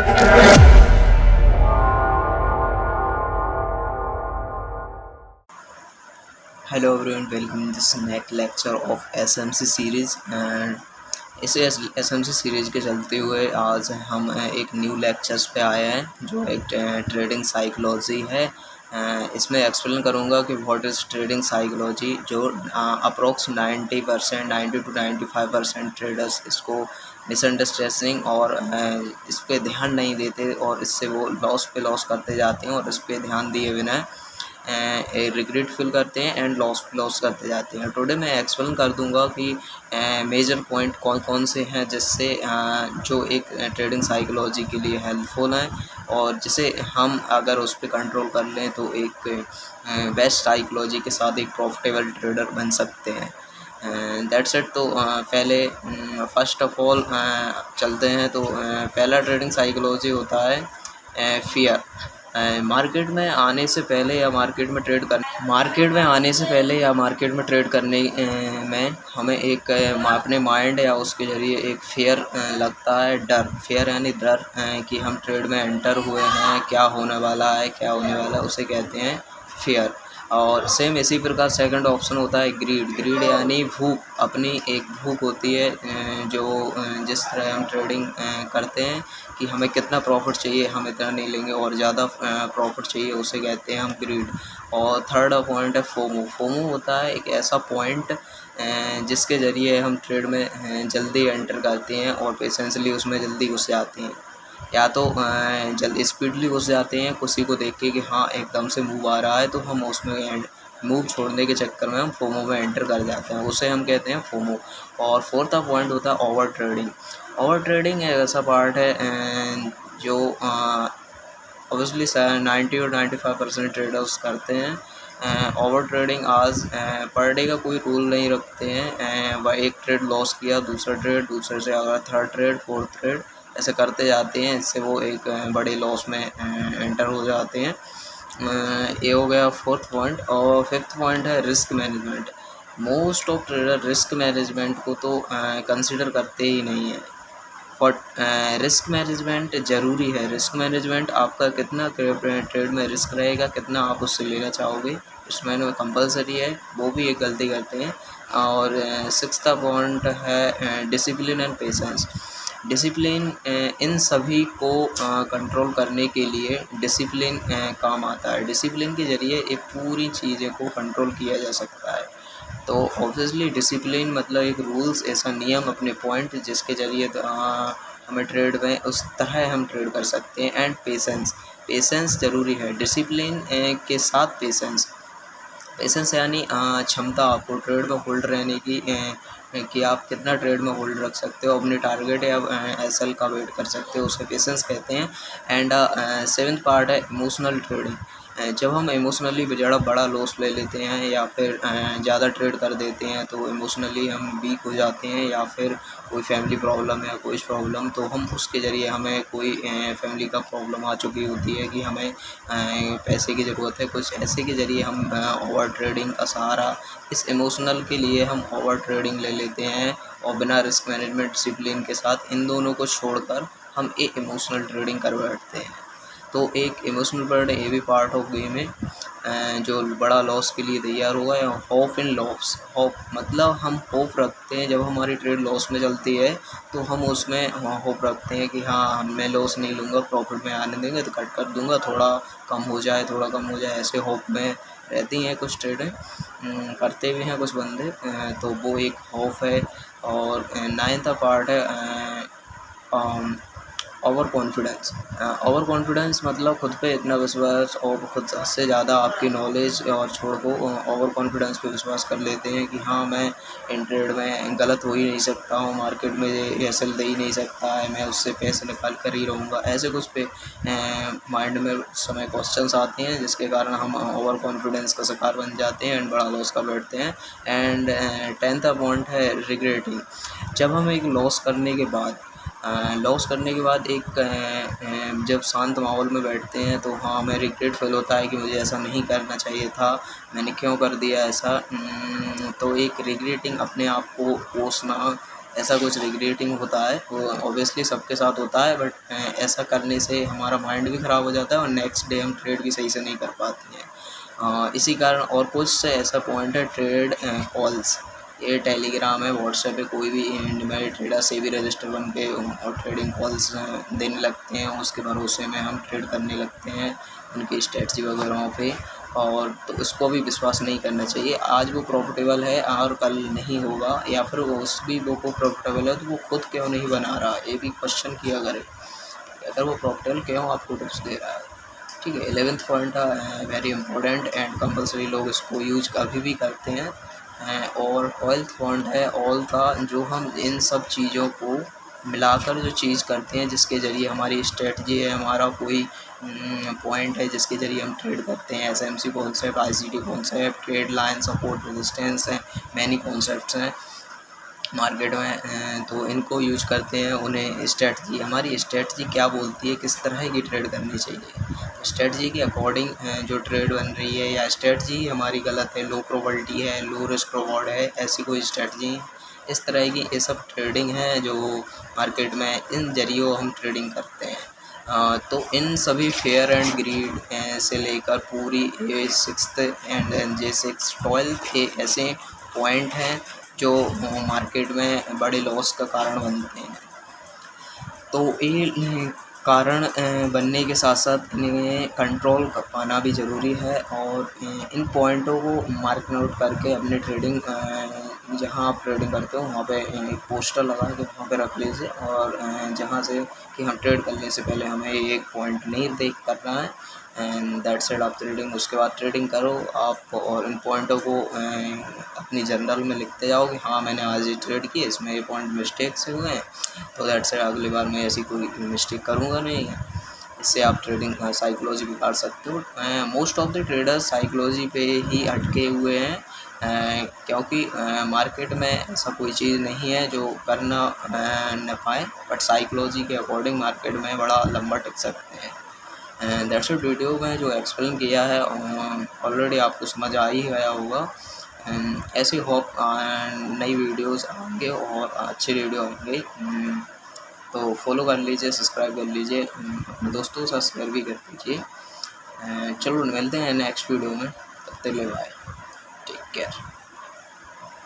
Hello everyone, welcome to this next lecture of SMC series and इस SMC series के चलते हुए आज हम एक न्यू लेक्चर्स पे आए हैं जो एक ट्रेडिंग साइकोलॉजी है। इसमें एक्सप्लेन करूँगा कि व्हाट इज़ ट्रेडिंग साइकोलॉजी, जो अप्रोक्स 90 to 95% ट्रेडर्स इसको मिसअंडरस्टैंडिंग और इस पे ध्यान नहीं देते और इससे वो लॉस पे लॉस करते जाते हैं और इस पे ध्यान दिए बिना रिग्रेट फील करते हैं एंड लॉस करते जाते हैं। टुडे मैं एक्सप्लेन कर दूंगा कि मेजर पॉइंट कौन कौन से हैं जिससे जो एक ट्रेडिंग साइकोलॉजी के लिए हेल्पफुल हैं और जिसे हम अगर उस पर कंट्रोल कर लें तो एक बेस्ट साइकोलॉजी के साथ एक प्रॉफिटेबल ट्रेडर बन सकते हैं। That's it. तो पहले फर्स्ट ऑफ ऑल चलते हैं। तो पहला ट्रेडिंग साइकोलॉजी होता है फियर। मार्केट में आने से पहले या मार्केट में ट्रेड करने में हमें एक अपने माइंड या उसके ज़रिए एक फेयर लगता है, डर। फेयर यानी डर कि हम ट्रेड में एंटर हुए हैं, क्या होने वाला है, उसे कहते हैं फेयर। और सेम इसी प्रकार सेकंड ऑप्शन होता है ग्रीड यानी भूख। अपनी एक भूख होती है जो जिस तरह हम ट्रेडिंग करते हैं कि हमें कितना प्रॉफिट चाहिए, हम इतना नहीं लेंगे और ज़्यादा प्रॉफिट चाहिए, उसे कहते हैं हम ग्रीड। और थर्ड पॉइंट है फोमो होता है एक ऐसा पॉइंट जिसके ज़रिए हम ट्रेड में जल्दी एंटर करते हैं और पेशेंसली उसमें जल्दी घुस जाते हैं, या तो जल्दी स्पीडली घुस जाते हैं किसी को देख के कि हाँ एकदम से मूव आ रहा है तो हम उसमें मूव छोड़ने के चक्कर में हम फोमो में एंटर कर जाते हैं, उसे हम कहते हैं फोमो। और फोर्थ पॉइंट होता है ओवर ट्रेडिंग एक ऐसा पार्ट है जो ऑब्वियसली 90 और 95% ट्रेडर्स करते हैं। ओवर ट्रेडिंग आज पर डे का कोई रूल नहीं रखते हैं। वह एक ट्रेड लॉस किया, दूसरे से अगर थर्ड ट्रेड, फोर्थ ट्रेड ऐसे करते जाते हैं, इससे वो एक बड़े लॉस में एंटर हो जाते हैं। ये हो गया फोर्थ पॉइंट। और फिफ्थ पॉइंट है risk management. Most of trader risk management को तो कंसिडर करते ही नहीं है, बट रिस्क मैनेजमेंट ज़रूरी है। रिस्क मैनेजमेंट आपका कितना ट्रेड में रिस्क रहेगा, कितना आप उससे लेना चाहोगे, इसमें कंपलसरी है, वो भी एक गलती करते हैं। और सिक्स्थ पॉइंट है discipline and patience. Discipline in सभी को कंट्रोल करने के लिए डिसिप्लिन काम आता है। डिसिप्लिन के ज़रिए एक पूरी चीज़ों को कंट्रोल किया जा सकता है। तो ऑब्वियसली डिसिप्लिन मतलब एक रूल्स, ऐसा नियम, अपने पॉइंट जिसके ज़रिए हमें ट्रेड में उस तरह हम ट्रेड कर सकते हैं। एंड पेशेंस ज़रूरी है। डिसिप्लिन के साथ पेशेंस यानी क्षमता आपको ट्रेड में होल्ड रहने की, कि आप कितना ट्रेड में होल्ड रख सकते हो, अपने टारगेट या एसएल का वेट कर सकते हो, उसे पेशेंस कहते हैं। एंड सेवन्थ पार्ट है इमोशनल ट्रेडिंग। जब हम इमोशनली बड़ा लॉस ले लेते हैं या फिर ज़्यादा ट्रेड कर देते हैं तो इमोशनली हम वीक हो जाते हैं, या फिर कोई फैमिली प्रॉब्लम या कोई प्रॉब्लम, तो हम उसके ज़रिए हमें कोई फैमिली का प्रॉब्लम आ चुकी होती है कि हमें पैसे की ज़रूरत है, कुछ ऐसे के ज़रिए हम ओवर ट्रेडिंग का सहारा, इस इमोशनल के लिए हम ओवर ट्रेडिंग ले लेते हैं और बिना रिस्क मैनेजमेंट डिसिप्लिन के साथ इन दोनों को छोड़कर हम एक इमोशनल ट्रेडिंग कर बैठते हैं। तो एक इमोशनल पार्ट ये भी पार्ट ऑफ गेम है जो बड़ा लॉस के लिए तैयार हुआ है। होप इन लॉस, होप मतलब हम होप रखते हैं जब हमारी ट्रेड लॉस में चलती है तो हम उसमें होप रखते हैं कि हाँ मैं लॉस नहीं लूँगा, प्रॉफिट में आने देंगे तो कट कर दूँगा, थोड़ा कम हो जाए, ऐसे होप में रहती हैं कुछ ट्रेडें, करते भी हैं कुछ बंदे। तो वो एक होप है। और नाइन्थ पार्ट है ओवर कॉन्फिडेंस मतलब खुद पे इतना विश्वास और खुद से ज़्यादा आपकी नॉलेज और छोड़ को ओवर कॉन्फिडेंस पे विश्वास कर लेते हैं कि हाँ मैं इन ट्रेड में गलत हो ही नहीं सकता हूँ, मार्केट में ये एसएल दे ही नहीं सकता है, मैं उससे पैसे निकाल कर ही रहूँगा। ऐसे कुछ पे माइंड में समय क्वेश्चंस आते हैं जिसके कारण हम ओवर कॉन्फिडेंस का शिकार बन जाते हैं एंड बड़ा लॉस कर बैठते हैं। एंड 10th पॉइंट है रिग्रेटिंग। जब हम एक लॉस करने के बाद एक जब शांत माहौल में बैठते हैं तो हाँ हमें रिग्रेट फील होता है कि मुझे ऐसा नहीं करना चाहिए था, मैंने क्यों कर दिया ऐसा। तो एक रिग्रेटिंग, अपने आप को कोसना, ऐसा कुछ रिग्रेटिंग होता है, वो ऑब्वियसली सबके साथ होता है, बट ऐसा करने से हमारा माइंड भी ख़राब हो जाता है और नेक्स्ट डे हम ट्रेड भी सही से नहीं कर पाते हैं। इसी कारण और कुछ से ऐसा पॉइंट है ट्रेड कॉल्स, ये टेलीग्राम है, व्हाट्सएप है, कोई भी इंडिमेट ट्रेडर से भी रजिस्टर बन के और ट्रेडिंग कॉल्स देने लगते हैं, उसके भरोसे में हम ट्रेड करने लगते हैं उनकी स्ट्रेटजी वगैरह पे, और तो उसको भी विश्वास नहीं करना चाहिए। आज वो प्रॉफिटेबल है और कल नहीं होगा, या फिर वो को प्रॉफिटेबल है तो वो खुद क्यों नहीं बना रहा, ये भी क्वेश्चन किया करें। अगर वो प्रॉफिटेबल क्यों आपको टिप्स दे रहा है, ठीक है। 11th point very important and compulsory, लोग इसको यूज कभी भी करते हैं। और 12th पॉइंट है ऑल का, जो हम इन सब चीज़ों को मिलाकर जो चीज़ करते हैं जिसके ज़रिए हमारी स्ट्रेटजी है, हमारा कोई पॉइंट है जिसके ज़रिए हम ट्रेड करते हैं, SMC concept, ICT concept, trade line, support, resistance है, मैनी कॉन्सेप्ट्स हैं मार्केट में, तो इनको यूज करते हैं। उन्हें स्ट्रेटजी, हमारी स्ट्रेटजी क्या बोलती है, किस तरह की ट्रेड करनी चाहिए, स्ट्रेटजी के अकॉर्डिंग जो ट्रेड बन रही है, या स्ट्रेटजी हमारी गलत है, लो प्रोबेबिलिटी है, लो रिस्क रिवॉर्ड है, ऐसी कोई स्ट्रेटजी, इस तरह की ये सब ट्रेडिंग है जो मार्केट में इन जरियों हम ट्रेडिंग करते हैं। तो इन सभी फेयर एंड ग्रीड से लेकर पूरी A6 एंड J6 12 के ऐसे पॉइंट हैं जो मार्केट में बड़े लॉस का कारण बनते हैं। तो ये कारण बनने के साथ साथ इन्हें कंट्रोल कर पाना भी ज़रूरी है, और इन पॉइंटों को मार्क आउट करके अपने ट्रेडिंग जहाँ आप ट्रेडिंग करते हो वहाँ पे एक पोस्टर लगा के वहाँ पे रख लीजिए, और जहाँ से कि हम ट्रेड करने से पहले हमें एक पॉइंट नहीं देख करना है, एंड दैट साइड आप ट्रेडिंग, उसके बाद ट्रेडिंग करो आप, और इन पॉइंटों को अपनी जर्नल में लिखते जाओ कि हाँ मैंने आज ये ट्रेड की, इसमें ये पॉइंट मिस्टेक से हुए हैं, तो दैट साइड अगली बार मैं ऐसी कोई मिस्टेक करूँगा नहीं। इससे आप ट्रेडिंग साइकोलॉजी भी कर सकते हो। Most of the traders psychology पे ही अटके हुए हैं, क्योंकि मार्केट में ऐसा कोई चीज़ नहीं है जो करना न पाए, बट साइकोलॉजी के अकॉर्डिंग मार्केट में बड़ा लंबा टिक सकते हैं। दैट्स इट, वीडियो में जो एक्सप्लेन किया है ऑलरेडी आपको समझ आ ही गया होगा। ऐसे होप नई वीडियोस आएंगे और अच्छे वीडियो आएंगे, तो फॉलो कर लीजिए, सब्सक्राइब कर लीजिए, अपने दोस्तों के साथ शेयर भी कर दीजिए। चलो मिलते हैं नेक्स्ट वीडियो में, तब तक के लिए बाय, टेक केयर।